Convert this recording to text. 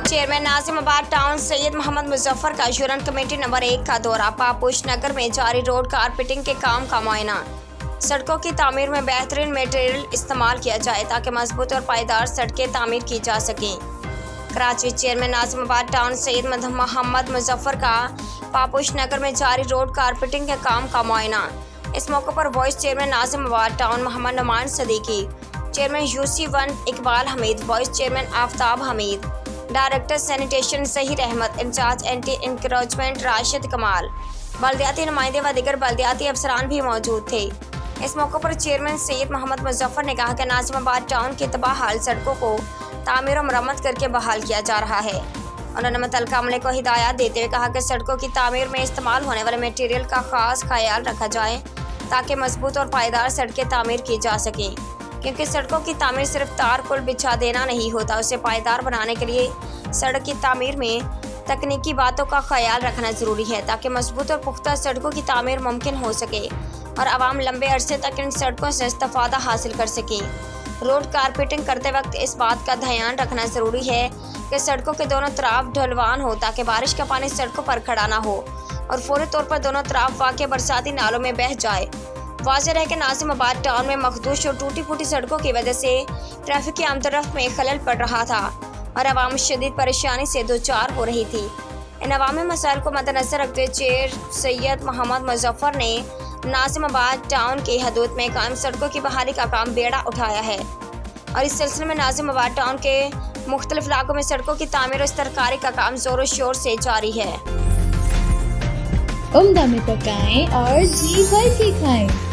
Chairman Nazimabad town Syed Mohammad Muzaffar का union committee number 1 का दौरा। पापोश नगर में जारी रोड कारपेटिंग के काम का मुआयना। सड़कों की तामीर में बेहतरीन मटेरियल इस्तेमाल किया जाए ताकि मजबूत और पायदार सड़कें तामीर की जा सकें। कराची। चेयरमैन नाजिमाबाद टाउन सैयद मोहम्मद मुजफ्फर का पापोश नगर में जारी रोड कारपेटिंग के काम का मुआयना। इस मौके पर vice chairman Nazimabad town Mohammad Numan Siddiqui, chairman UC1 Iqbal Hameed, vice chairman Aftab Hameed, director sanitation Zaheer Ahmed, incharge anti encroachment Rashid Kamal, बल्दियाती नुमाइंदे व दीगर बल्दियाती अफसरान भी मौजूद थे। इस मौके पर चेयरमैन सैयद मोहम्मद मुजफ्फर ने कहा कि नाजिमाबाद टाउन की तबाह हाल सड़कों को तामीर और मरम्मत करके बहाल किया जा रहा है। उन्होंने मुतल्लिका अमले को हिदायत देते हुए कहा कि सड़कों की तामीर में इस्तेमाल होने वाले मटेरियल का खास ख्याल रखा जाए ताकि मजबूत और पायदार सड़कें तामीर की जा सकें, क्योंकि सड़कों की तामीर सिर्फ तार पुल बिछा देना नहीं होता। उसे पायदार बनाने के लिए सड़क की तामीर में तकनीकी बातों का ख्याल रखना ज़रूरी है ताकि मजबूत और पुख्ता सड़कों की तामीर मुमकिन हो सके और आवाम लंबे अरसे तक इन सड़कों से इस्तिफादा हासिल कर सकें। रोड कारपेटिंग करते वक्त इस बात का ध्यान रखना ज़रूरी है कि सड़कों के दोनों तरफ ढलवान हो ताकि बारिश का पानी सड़कों पर खड़ा ना हो और फौरी तौर पर दोनों तरफ वाक़ बरसाती नालों में बह जाए। वाज़ेह है कि नाजिमाबाद टाउन में मखदूश और टूटी फूटी सड़कों की वजह से ट्रैफिक की आमदोरफ्त में खलल पड़ रहा था और आवाम शदीद परेशानी से दोचार हो रही थी। इन अवामी मसाइल को मद्देनजर रखते हुए चेयर सैयद मोहम्मद मुजफ्फर ने नाजिमाबाद टाउन की हदूद में कायम सड़कों की बहाली का काम बेड़ा उठाया है और इस सिलसिले में नाजिमाबाद टाउन के मुख्तलिफ इलाकों में सड़कों की तामीर और इस्तरकारी का काम जोरों शोर से जारी है। उम्दा में पकाएं और जी भर के खाएं।